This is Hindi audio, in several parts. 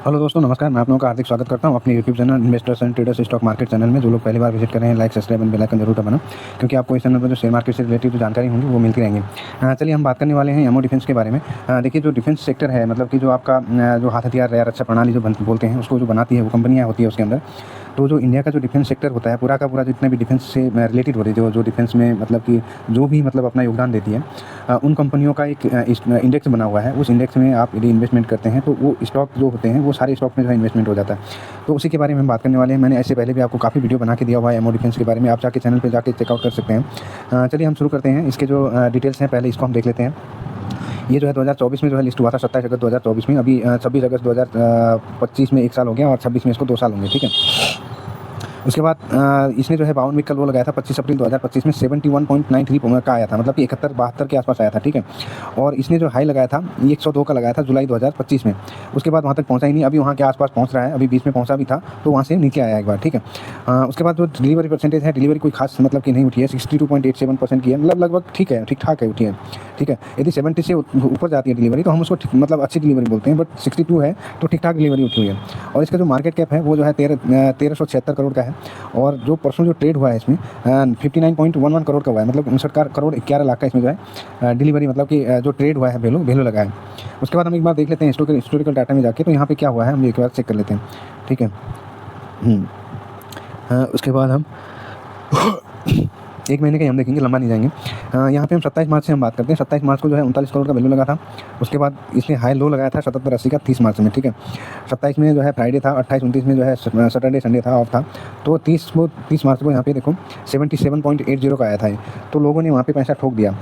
हेलो दोस्तों, नमस्कार। मैं आप लोगों का हार्दिक स्वागत करता हूं अपने YouTube channel investors and traders stock market channel में। जो लोग पहली बार विजिट कर रहे हैं, like subscribe and bell icon जरूर दबाना, क्योंकि आपको इस चैनल पर जो शेयर मार्केट से रिलेटेड जो जानकारी होंगी वो मिलती रहेंगी। चलिए हम बात करने वाले हैं एमओ डिफेंस के बारे में। देखिए, जो डिफेंस सेक्टर है, मतलब कि जो आपका जो हाथ हथियार या रक्षा प्रणाली जो बोलते हैं, उसको जो बनाती है वो कंपनियाँ होती है उसके अंदर। तो जो इंडिया का जो डिफेंस सेक्टर होता है, पूरा का पूरा जितने भी डिफेंस से रिलेटेड होती है, जो डिफेंस में मतलब कि जो भी मतलब अपना योगदान देती है, उन कंपनियों का एक इंडेक्स बना हुआ है। उस इंडेक्स में आप यदि इन्वेस्टमेंट करते हैं तो वो स्टॉक जो होते हैं वो सारे स्टॉक में जो है इन्वेस्टमेंट हो जाता है। तो उसी के बारे में हम बात करने वाले हैं। मैंने ऐसे पहले भी आपको काफ़ी वीडियो बना के दिया हुआ है एमओ डिफेंस के बारे में, आप जाके चैनल पे जाके चेकआउट कर सकते हैं। चलिए हम शुरू करते हैं। इसके जो डिटेल्स हैं, पहले इसको हम देख लेते हैं। ये जो है 2024 में जो है लिस्ट हुआ था, 27 अगस्त 2024 में। अभी 26 अगस्त 2025 में 1 साल हो गया और 26 में इसको 2 साल होंगे, ठीक है। उसके बाद इसने जो है 52 वीक का लो लगाया था 25 अप्रैल 2025 में 71.93 का आया था, मतलब कि 71-72 के आसपास आया था, ठीक है। और इसने जो हाई लगाया था ये 102 का लगाया था जुलाई 2025 में। उसके बाद वहाँ तक पहुँचा ही नहीं, अभी वहाँ के आसपास पहुँच रहा है, अभी बीच में पहुँचा भी था तो वहाँ से नीचे आया एक बार, ठीक है। उसके बाद जो डिलीवरी परसेंटेज है, डिलीवरी कोई खास मतलब कि नहीं उठी है, 62.87% की है, मतलब लगभग ठीक है, ठीक ठाक है उठी है, ठीक है। यदि 70 से ऊपर जाती है डिलीवरी तो हम उसको मतलब अच्छी डिलीवरी बोलते हैं, बट 62 है तो ठीक ठाक डिलीवरी उठी हुई है। और इसका जो मार्केट कैप है वो जो है 1376 करोड़ का है। और जो परसों जो ट्रेड हुआ है इसमें 59.11 करोड़ का हुआ है, मतलब 59 करोड़ 11 लाख का इसमें जो है डिलीवरी, मतलब कि जो ट्रेड हुआ है वैल्यू लगा है। उसके बाद हम एक बार देख लेते हैं हिस्टोरिकल डाटा में जाके, तो यहाँ पे क्या हुआ है हम एक बार चेक कर लेते हैं, ठीक है। उसके बाद हम एक महीने का हम देखेंगे, लंबा नहीं जाएंगे। यहाँ पे हम 27 मार्च से हम बात करते हैं। 27 मार्च को जो है 39 करोड़ का वैल्यू लगा था। उसके बाद इसने हाई लो लगाया था 77-80 का 30 मार्च में, ठीक है। 27 में जो है फ्राइडे था, 28-29 में जो है सैटरडे संडे था, ऑफ था। तो 30 मार्च को यहाँ पे देखो 77.80 का आया था। तो लोगों ने वहाँ पे पैसा ठोक दिया।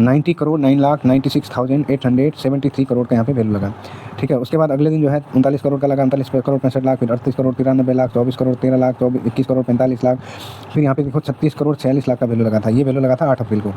90 करोड़ 9,96,873 करोड़ का यहाँ पे वैल्यू लगा, ठीक है। उसके बाद अगले दिन जो है 39 करोड़ का लगा, 39 करोड़ 65 लाख, फिर 38 करोड़ 93 लाख, 24 करोड़ 13 लाख, 21 करोड़ 45 लाख, फिर यहाँ पे देखो 36 करोड़ 46 लाख का वैल्यू लगा था। ये वैल्यू लगा था 8 अप्रैल को,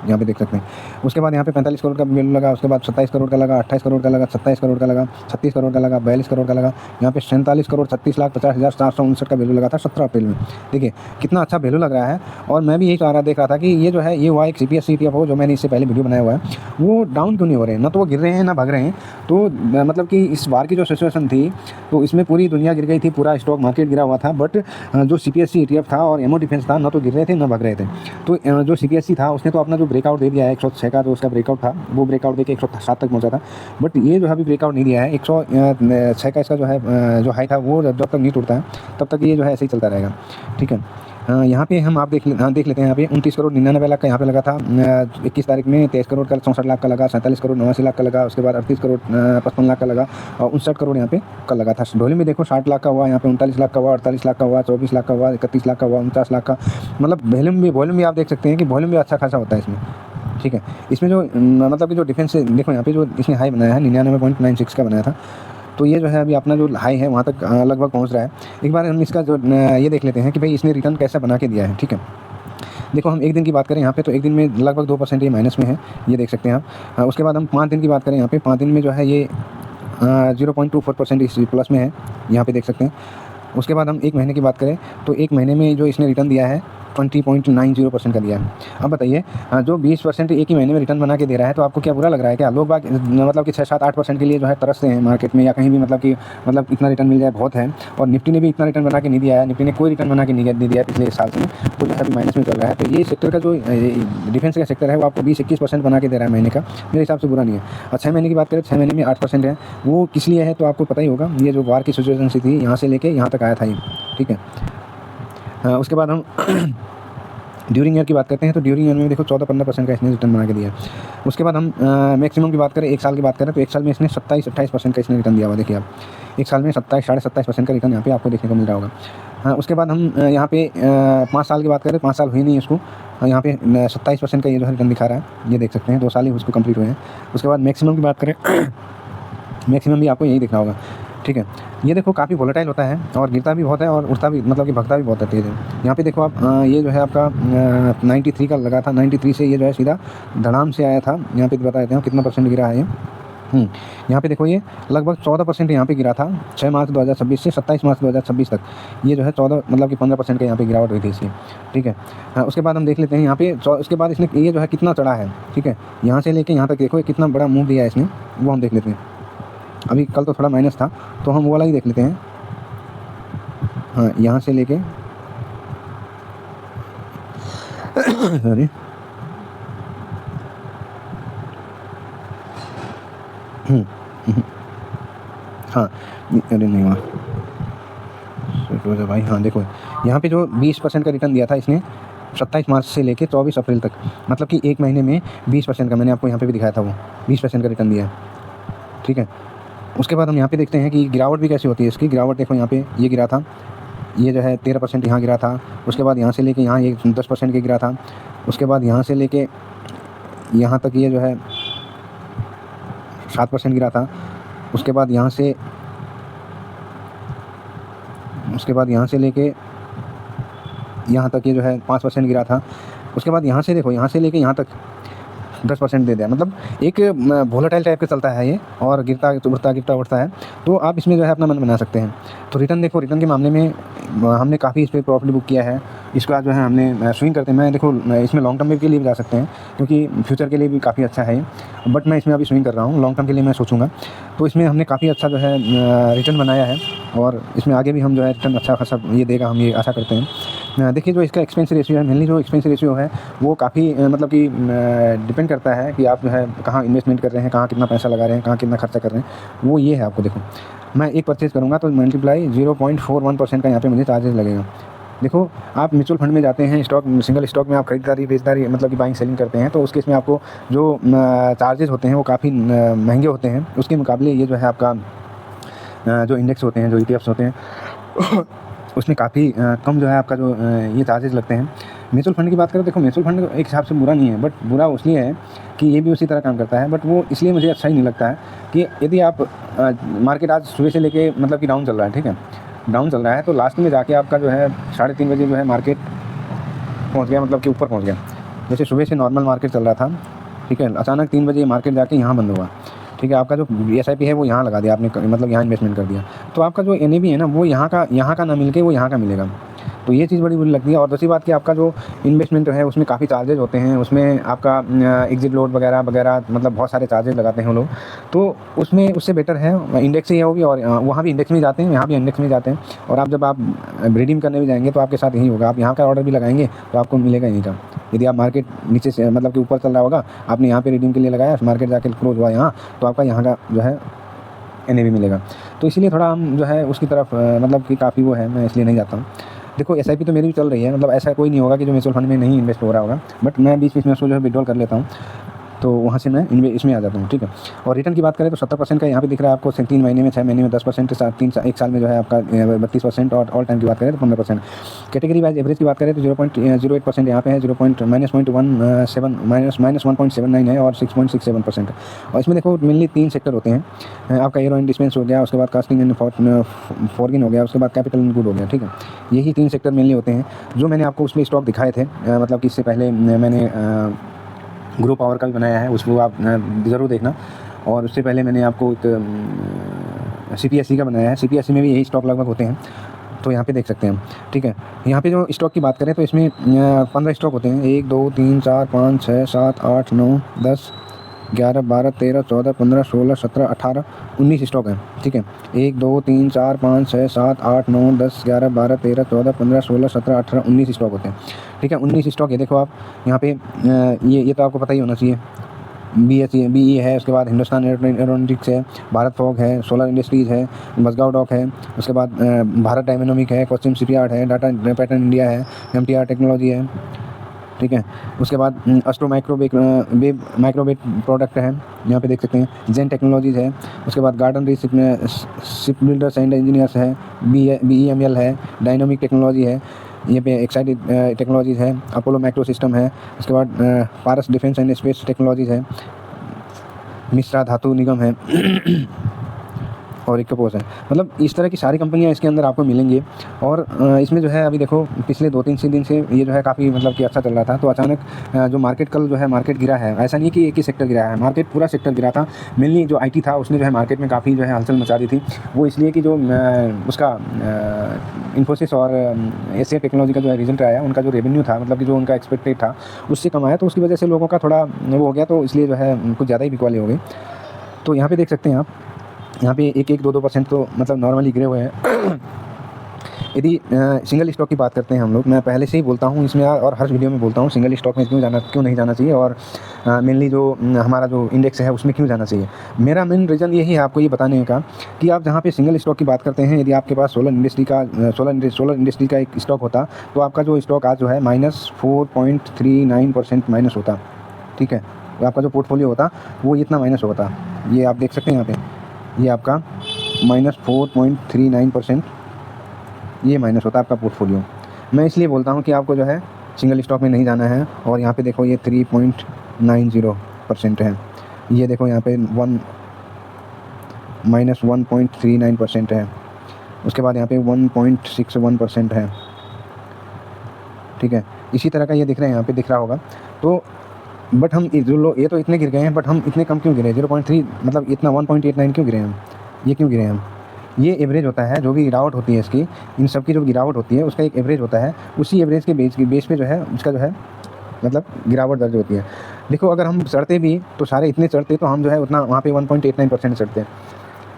यहाँ पे देख सकते हैं। उसके बाद यहाँ पे 45 करोड़ का वैल्यू लगा, उसके बाद 27 करोड़ का लगा, 28 करोड़ का लगा, 27 करोड़ का लगा, 36 करोड़ का लगा, 42 करोड़ का लगा। यहाँ पे 47 करोड़ 36,50,459 का वैल्यू लगा था 17 अप्रैल में। देखिए कितना अच्छा वैल्यू लग रहा है। और मैं भी यही देख रहा था कि ये जो है ये हुआ एक CPSE ETF जो मैंने इससे पहले वीडियो बनाया हुआ है, वो डाउन क्यों नहीं हो रहे हैं, ना तो वो गिर रहे हैं ना भाग रहे हैं। तो मतलब कि इस बार की जो सिचुएशन थी तो इसमें पूरी दुनिया गिर गई थी, पूरा स्टॉक मार्केट गिरा हुआ था, बट जो CPSE ETF था और एमओ डिफेंस था, ना तो गिर रहे थे ना भाग रहे थे। तो जो CPSE था उसने तो अपना जो ब्रेकआउट दे दिया है 106 का, जो उसका ब्रेकआउट था वो ब्रेकआउट देके 107 तक पहुंचा था। बट ये जो है अभी ब्रेकआउट नहीं दिया है, 106 का इसका जो है जो हाई था वो जब तक नहीं टूटता है तब तक ये जो है ऐसे ही चलता रहेगा, ठीक है। यहाँ पे हम आप देख लेते हैं। यहाँ पे 29 करोड़ 99 लाख का यहाँ पे लगा था 21 तारीख में, 23 करोड़ का 64 लाख का लगा, 47 करोड़ 89 लाख का लगा, उसके बाद 38 करोड़ 55 लाख का लगा, और 59 करोड़ यहाँ पे कल लगा था। ढोली में देखो 60 लाख का हुआ, यहाँ पे 39 लाख का हुआ, 48 लाख का हुआ, 24 लाख का हुआ, 31 लाख का हुआ, 49 लाख का। मतलब वॉल्यूम भी आप देख सकते हैं कि वॉल्यूम भी अच्छा खासा होता है इसमें, ठीक है। इसमें जो मतलब कि जो डिफेंस देखो यहाँ पे जो इसने हाई बनाया है 99.96 का बनाया था, तो ये जो है अभी अपना जो हाई है वहाँ तक लगभग पहुँच रहा है। एक बार हम इसका जो ये देख लेते हैं कि भाई इसने रिटर्न कैसा बना के दिया है, ठीक है। देखो हम एक दिन की बात करें यहाँ पे, तो एक दिन में लगभग 2% ये माइनस में है, ये देख सकते हैं आप। उसके बाद हम 5 दिन की बात करें यहाँ पे, 5 दिन में जो है ये 0.24% इस प्लस में है, यहाँ पे देख सकते हैं। उसके बाद हम एक महीने की बात करें तो एक महीने में जो इसने रिटर्न दिया है 20.90% का दिया है। अब बताइए जो 20% एक ही महीने में रिटर्न बना के दे रहा है तो आपको क्या बुरा लग रहा है क्या? लोग बाग मतलब कि 6-7-8% के लिए जो है तरसते हैं मार्केट में या कहीं भी, मतलब इतना रिटर्न मिल जाए बहुत है। और निफ्टी ने भी इतना रिटर्न बना के नहीं दिया है, निफ्टी ने कोई रिटर्न बना के नहीं दिया है पिछले साल से, तो जो है अभी माइनस में चल रहा है। तो ये सेक्टर का जो डिफेंस का सेक्टर है वो आपको 20-21% बना के दे रहा है महीने का, मेरे हिसाब से बुरा नहीं है। और 6 महीने की बात करें, 6 महीने में 8% है, वो किस लिए है तो आपको पता ही होगा। ये जो वार की सिचुएशन सी थी यहाँ से लेके यहाँ तक आया था ये, ठीक है। उसके बाद हम ड्यूरिंग ईयर की बात करते हैं, तो ड्यूरिंग ईयर में देखो 14-15% का इसने रिटर्न बना के दिया है। उसके बाद हम मैक्सिमम की बात करें, एक साल की बात करें, तो एक साल में इसने 27-28% का इसने रिटर्न दिया हुआ। देखिए आप, एक साल में 27-27.5% का रिटर्न यहाँ पे आपको देखने को मिल रहा होगा। उसके बाद हम यहाँ पे 5 साल की बात करें, 5 साल हुए नहीं इसको, यहाँ पे 27% का ये जो है रिटर्न दिखा रहा है, ये देख सकते हैं। 2 साल ही उसको कंप्लीट हुए हैं। उसके बाद मैक्सिमम की बात करें मैक्सिमम भी आपको यही दिखना होगा, ठीक है। ये देखो काफ़ी वोलेटाइल होता है और गिरता भी बहुत है और उठता भी, मतलब कि भगता भी बहुत है तेज़ है। यहाँ पे देखो आप ये जो है आपका 93 का लगा था, 93 से ये जो है सीधा धड़ाम से आया था। यहाँ पे बता देते हैं कितना परसेंट गिरा है ये। यहाँ पे देखो ये लगभग 14% यहाँ पे गिरा था 6 मार्च 2026 से 27 मार्च 2026 तक। ये जो है 14 मतलब कि 15% का यहाँ पे गिरावट हुई थी इसकी, ठीक है। उसके बाद हम देख लेते हैं यहाँ पे उसके बाद इसने ये जो है कितना चढ़ा है, ठीक है। यहाँ से लेके यहाँ तक देखो कितना बड़ा मूव दिया है इसने, वो हम देख लेते हैं। अभी कल तो थोड़ा माइनस था, तो हम वो वाला ही देख लेते हैं। हाँ, यहाँ से लेके सॉरी हाँ, अरे नहीं हुआ भाई। हाँ देखो, यहाँ पे जो 20% का रिटर्न दिया था इसने 27 मार्च से लेके 24 अप्रैल तक, मतलब कि एक महीने में 20% का, मैंने आपको यहाँ पे भी दिखाया था, वो 20% का रिटर्न दिया है, ठीक है। उसके बाद हम यहाँ पे देखते हैं कि गिरावट भी कैसी होती है इसकी। गिरावट देखो, यहाँ पे ये गिरा था, ये जो है 13% यहाँ गिरा था। उसके बाद यहाँ से लेके यहाँ ये 10% के गिरा था। उसके बाद यहाँ से लेके यहाँ तक ये जो है 7% गिरा था। उसके बाद यहाँ से लेके यहाँ तक ये जो है 5% गिरा था। उसके बाद यहाँ से देखो, यहाँ से लेके यहाँ तक 10% दे दिया। मतलब एक वोलेटाइल टाइप का चलता है ये, और गिरता उठता है। तो आप इसमें जो है अपना मन बना सकते हैं। तो रिटर्न देखो, रिटर्न के मामले में हमने काफ़ी इस पर प्रॉफिट बुक किया है। इसका जो है हमने स्विंग करते हैं, मैं देखो इसमें लॉन्ग टर्म के लिए भी जा सकते हैं, क्योंकि फ्यूचर के लिए भी काफ़ी अच्छा है ये, बट मैं इसमें अभी स्विंग कर रहा हूँ, लॉन्ग टर्म के लिए मैं सोचूंगा। तो इसमें हमने काफ़ी अच्छा जो है रिटर्न बनाया है, और इसमें आगे भी हम जो है रिटर्न अच्छा खासा ये देगा, हम ये आशा करते हैं। देखिए, जो इसका एक्सपेंस रेशियो है, मेनली जो एक्सपेंस रेशियो है वो काफ़ी मतलब कि डिपेंड करता है कि आप जो है कहाँ इन्वेस्टमेंट कर रहे हैं, कहाँ कितना पैसा लगा रहे हैं, कहाँ कितना खर्चा कर रहे हैं। वो ये है, आपको देखो, मैं एक परचेज़ करूँगा तो मल्टीप्लाई 0.41% का यहाँ पे मुझे चार्जेस लगेगा। देखो, आप म्यूचुअल फंड में जाते हैं, स्टॉक सिंगल स्टॉक में आप खरीदारी बेचदारी मतलब कि बाइंग सेलिंग करते हैं, तो उसके इसमें आपको जो चार्जेस होते हैं वो काफ़ी महंगे होते हैं। उसके मुकाबले ये जो है आपका जो इंडेक्स होते हैं, जो ETFs होते हैं उसमें काफ़ी कम जो है आपका जो ये चार्जेस लगते हैं। म्यूचुअल फंड की बात करें, देखो म्यूचुअल फंड एक हिसाब से बुरा नहीं है, बट बुरा उसलिए है कि ये भी उसी तरह काम करता है, बट वो इसलिए मुझे अच्छा ही नहीं लगता है कि यदि आप मार्केट आज सुबह से लेके मतलब कि डाउन चल रहा है, ठीक है, डाउन चल रहा है, तो लास्ट में जाके आपका जो है 3:30 बजे जो है मार्केट पहुँच गया, मतलब कि ऊपर पहुँच गया। जैसे सुबह से नॉर्मल मार्केट चल रहा था, ठीक है, अचानक 3 बजे मार्केट जाके यहाँ बंद हुआ, ठीक है, आपका जो SIP है वो यहाँ लगा दिया आपने, मतलब यहाँ इन्वेस्टमेंट कर दिया, तो आपका जो NAV है ना वो यहाँ का ना मिल के वो यहाँ का मिलेगा। तो ये चीज़ बड़ी बुरी लगती है। और दूसरी बात कि आपका जो इन्वेस्टमेंट है उसमें काफ़ी चार्जेज होते हैं, उसमें आपका एग्जिट लोड वगैरह वगैरह, मतलब बहुत सारे चार्जेज लगाते हैं वो लोग। तो उसमें उससे बेटर है इंडेक्स ही है वो भी, और वहाँ भी इंडेक्स में जाते हैं, यहाँ भी इंडेक्स में जाते हैं। और आप जब आप रिडीम करने भी जाएंगे तो आपके साथ यही होगा, आप यहाँ का ऑर्डर भी लगाएंगे तो आपको मिलेगा यहीं का। यदि आप मार्केट नीचे से मतलब कि ऊपर चल रहा होगा, आपने यहाँ पे रिडीम के लिए लगाया, मार्केट जाके क्लोज हुआ यहाँ, तो आपका यहाँ का जो है NAV मिलेगा। तो इसलिए थोड़ा हम जो है उसकी तरफ मतलब कि काफ़ी वो है, मैं इसलिए नहीं जाता हूँ। देखो SIP तो मेरी भी चल रही है, मतलब ऐसा कोई नहीं होगा कि जो म्यूचुअल फंड में नहीं इन्वेस्ट हो रहा होगा, बट मैं बीच में उसको जो है विड्रॉल कर लेता हूँ, तो वहाँ से मैं इसमें आ जाता हूँ, ठीक है। और रिटर्न की बात करें तो 70% का यहाँ पे दिख रहा है आपको, 3 महीने में, 6 महीने में 10%, 1 साल में जो है आपका 32%, और ऑल टाइम की बात करें तो 15%। कैटेगरी वाइज एवरेज की बात करें तो 0.08% यहाँ पे है, -1.79 है, और 6.67%। और इसमें देखो मेनली 3 सेक्टर होते हैं, आपका एरो एंड डिस्पेंस हो गया, उसके बाद कास्टिंग एंड फॉर्गिंग हो गया, उसके बाद कैपिटल एंड गुड हो गया, ठीक है। यही 3 सेक्टर मेनली होते हैं जो मैंने आपको उसमें स्टॉक दिखाए थे, मतलब कि इससे पहले मैंने ग्रो पावर का भी बनाया है, उसको आप ज़रूर देखना। और उससे पहले मैंने आपको एक CPSE का बनाया है, CPSE में भी यही स्टॉक लगभग होते हैं, तो यहाँ पे देख सकते हैं, ठीक है। यहाँ पे जो स्टॉक की बात करें तो इसमें 15 स्टॉक होते हैं, 1 2 3 4 5 6 7 8 9 10 11 12 13 14 15 16 17 18 19 स्टॉक हैं, ठीक है। 1 2 3 4 5 6 7 8 9 10 11 12 13 14 15 16 17 18 19 स्टॉक होते हैं, ठीक है। 19 स्टॉक है, देखो आप यहाँ पे ये तो आपको पता ही होना चाहिए। BE है, उसके बाद हिंदुस्तान एरोनॉटिक्स है, भारत फॉग है, सोलर इंडस्ट्रीज़ है, मजगांव डॉक है, उसके बाद भारत डायनामिक है, कोचिन शिपयार्ड है, डाटा पैटर्न इंडिया है, MTR टेक्नोलॉजी है, ठीक है। उसके बाद अस्ट्रो माइक्रोवेव प्रोडक्ट है, यहाँ पे देख सकते हैं, जेन टेक्नोलॉजीज़ है, उसके बाद garden reach ship builders and engineers है, BEML है, डायनामिक टेक्नोलॉजी है, ये पे एक्साइड टेक्नोलॉजीज़ है, अपोलो माइक्रो सिस्टम है, उसके बाद पारस डिफेंस एंड स्पेस टेक्नोलॉजीज़ है, मिश्रा धातु निगम है और इकोपोस है। मतलब इस तरह की सारी कंपनियां इसके अंदर आपको मिलेंगी। और इसमें जो है अभी देखो पिछले 2-3 दिन से ये जो है काफ़ी मतलब कि अच्छा चल रहा था, तो अचानक जो मार्केट कल जो है मार्केट गिरा है, ऐसा नहीं कि एक ही सेक्टर गिरा है, मार्केट पूरा सेक्टर गिरा था। मेनली जो IT था उसने जो है मार्केट में काफ़ी जो है हलचल मचा दी थी। वो इसलिए कि जो उसका इन्फोसिस और एशिया टेक्नोलॉजी का जो है रिजल्ट आया, उनका जो रेवेन्यू था मतलब कि जो उनका एक्सपेक्टेड था उससे कम आया, तो उसकी वजह से लोगों का थोड़ा वो हो गया, तो इसलिए जो है कुछ ज़्यादा ही बिकवाली हो गई। तो यहाँ पे देख सकते हैं आप यहाँ पे 1-2% तो मतलब नॉर्मली गिरे हुए हैं। यदि सिंगल स्टॉक की बात करते हैं हम लोग, मैं पहले से ही बोलता हूँ इसमें और हर वीडियो में बोलता हूँ सिंगल स्टॉक में क्यों नहीं जाना चाहिए, और मेनली जो हमारा जो इंडेक्स है उसमें क्यों जाना चाहिए। मेरा मेन रीज़न यही है आपको ये बताने का कि आप जहाँ पे सिंगल स्टॉक की बात करते हैं, यदि आपके पास सोलर इंडस्ट्री का एक स्टॉक होता तो आपका जो स्टॉक आज जो है -4.39% माइनस होता, ठीक है। तो आपका जो पोर्टफोलियो होता वो इतना माइनस होता, ये आप देख सकते हैं यहाँ पे, ये आपका -4.39% ये माइनस होता है आपका पोर्टफोलियो। मैं इसलिए बोलता हूँ कि आपको जो है सिंगल स्टॉक में नहीं जाना है। और यहाँ पे देखो ये 3.90% है, ये देखो यहाँ पे -1.39% है, उसके बाद यहाँ पे 1.61% है, ठीक है। इसी तरह का ये दिख रहा है, यहाँ पे दिख रहा होगा। तो बट हम जो लोग ये तो इतने गिर गए हैं, बट हम इतने कम क्यों गिरे, 0.3 मतलब इतना 1.89 क्यों गिरे हम, ये क्यों गिरे हम। ये एवरेज होता है, जो भी गिरावट होती है इसकी, इन सब की जो गिरावट होती है उसका एक एवरेज होता है, उसी एवरेज के बेस पे जो है उसका जो है मतलब गिरावट दर्ज होती है। देखो अगर हम चढ़ते भी तो सारे इतने चढ़ते तो हम जो है उतना वहाँ पे 1.89% चढ़ते हैं।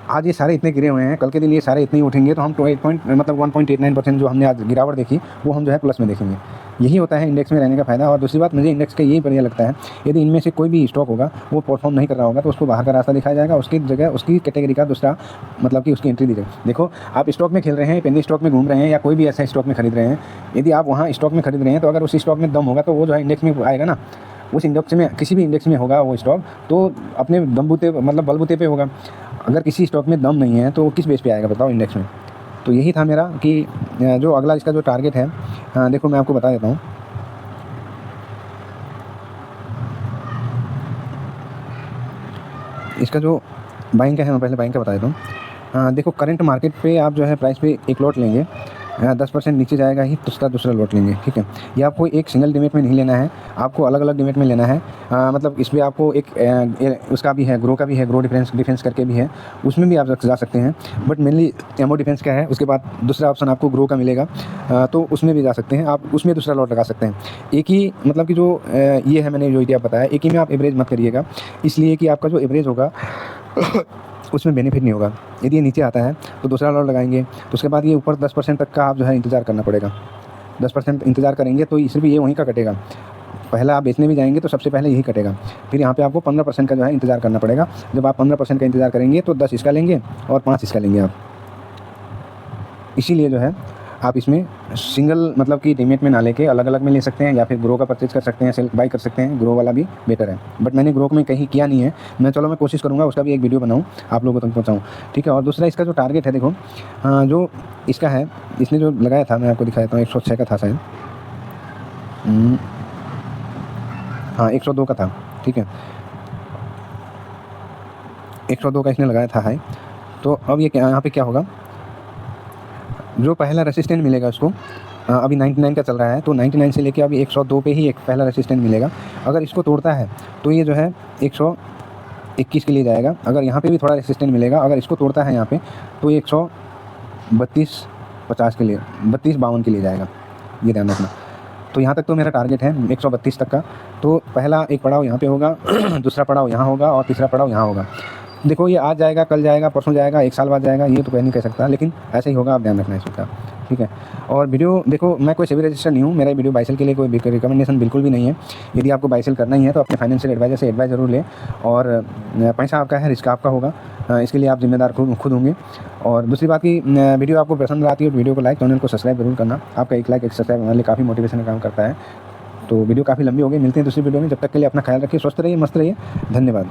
आज ये सारे इतने गिरे हुए हैं, कल के दिन ये सारे इतने ही उठेंगे तो हम 1.89% जो हमने आज गिरावट देखी वो हम जो है प्लस में देखेंगे। यही होता है इंडेक्स में रहने का फ़ायदा। और दूसरी बात मुझे इंडेक्स का यही बढ़िया लगता है, यदि इनमें से कोई भी स्टॉक होगा वो परफॉर्म नहीं कर रहा होगा तो उसको बाहर का रास्ता दिखाया जाएगा, उसकी जगह उसकी कैटेगरी का दूसरा मतलब कि उसकी एंट्री दी जाएगी। देखो आप स्टॉक में खेल रहे हैं, पेनी स्टॉक में घूम रहे हैं, या कोई भी ऐसा स्टॉक में खरीद रहे हैं, यदि आप वहाँ स्टॉक में खरीद रहे हैं तो अगर उस स्टॉक में दम होगा तो वो जो है इंडेक्स में आएगा ना, उस इंडेक्स में किसी भी इंडेक्स में होगा वो स्टॉक तो अपने दमबूते मतलब बलबूते पे होगा। अगर किसी स्टॉक में दम नहीं है तो किस बेस पे आएगा बताओ इंडेक्स में। तो यही था मेरा कि जो अगला इसका जो टारगेट है, देखो मैं आपको बता देता हूँ। इसका जो बाइंग का है मैं पहले बाइंग का बता देता हूँ। देखो करंट मार्केट पे आप जो है प्राइस पे एक लॉट लेंगे, 10% नीचे जाएगा ही तो उसका दूसरा लॉट लेंगे, ठीक है। ये आपको एक सिंगल डिमेट में नहीं लेना है, आपको अलग अलग डिमेट में लेना है। मतलब इसमें आपको एक उसका भी है, ग्रो का भी है, ग्रो डिफेंस करके भी है, उसमें भी आप जा सकते हैं। बट मेनली एमओ डिफेंस का है, उसके बाद दूसरा ऑप्शन आपको ग्रो का मिलेगा, तो उसमें भी जा सकते हैं आप, उसमें दूसरा लॉट लगा सकते हैं। एक ही मतलब कि जो ये है मैंने जो आइडिया बताया, एक ही में आप एवरेज मत करिएगा, इसलिए कि आपका जो एवरेज होगा उसमें बेनिफिट नहीं होगा। यदि ये नीचे आता है तो दूसरा लॉट लगाएंगे, तो उसके बाद ये ऊपर 10% तक का आप जो है इंतज़ार करना पड़ेगा। 10% इंतज़ार करेंगे तो सिर्फ ये वहीं का कटेगा। पहला आप बेचने भी जाएंगे तो सबसे पहले यही कटेगा, फिर यहाँ पे आपको 15% का जो है इंतज़ार करना पड़ेगा। जब आप 15% का इंतज़ार करेंगे तो 10 इसका लेंगे और 5 इसका लेंगे आप। इसीलिए जो है आप इसमें सिंगल मतलब कि डिमेट में ना लेके अलग अलग में ले सकते हैं, या फिर ग्रो का परचेज कर सकते हैं, सेल बाई कर सकते हैं, ग्रो वाला भी बेटर है। बट मैंने ग्रो में कहीं किया नहीं है, मैं कोशिश करूँगा उसका भी एक वीडियो बनाऊँ, आप लोगों तक पहुँचाऊँ, ठीक है। और दूसरा इसका जो टारगेट है, देखो जो इसका है, इसने जो लगाया था मैं आपको दिखा देता हूँ, 106 का था शायद, हाँ 102 का था, ठीक है, 102 का इसने लगाया था हाई। तो अब ये यहाँ पे क्या होगा, जो पहला रेसिस्टेंट मिलेगा उसको, अभी 99 का चल रहा है तो 99 से लेके अभी 102 पे ही एक पहला रेसिस्टेंट मिलेगा। अगर इसको तोड़ता है तो ये जो है 121 के लिए जाएगा। अगर यहाँ पे भी थोड़ा रेसिस्टेंट मिलेगा, अगर इसको तोड़ता है यहाँ पे तो ये 132.50 के लिए 32-52 के लिए जाएगा, ये ध्यान रखना। तो यहाँ तक तो मेरा टारगेट है 132 तक का। तो पहला एक पड़ाव यहाँ पे होगा, दूसरा पड़ाव यहाँ होगा और तीसरा पड़ाव यहाँ होगा। देखो ये आज जाएगा, कल जाएगा, परसों जाएगा, 1 साल बाद जाएगा, ये तो कहीं नहीं कह सकता, लेकिन ऐसे ही होगा, आप ध्यान रखना इसका, ठीक है। और वीडियो देखो, मैं कोई सेबी रजिस्टर नहीं हूँ, मेरा वीडियो बाई सेल के लिए कोई रिकमेंडेशन बिल्कुल भी नहीं है। यदि आपको बाई सेल करना ही है तो अपने फाइनेंशियल एडवाइजर से एडवाइस जरूर लें, और पैसा आपका है, रिस्क आपका होगा, इसके लिए आप जिम्मेदार खुद होंगे। और दूसरी बात की वीडियो आपको पसंद आती है तो वीडियो को लाइक, चैनल को सब्सक्राइब जरूर करना। आपका एक लाइक एक सब्सक्राइब हमारे लिए काफ़ी मोटिवेशन का काम करता है। तो वीडियो काफ़ी लंबी हो गई, मिलते हैं दूसरी वीडियो में, जब तक के लिए अपना ख्याल रखिए, स्वस्थ रहिए, मस्त रहिए, धन्यवाद।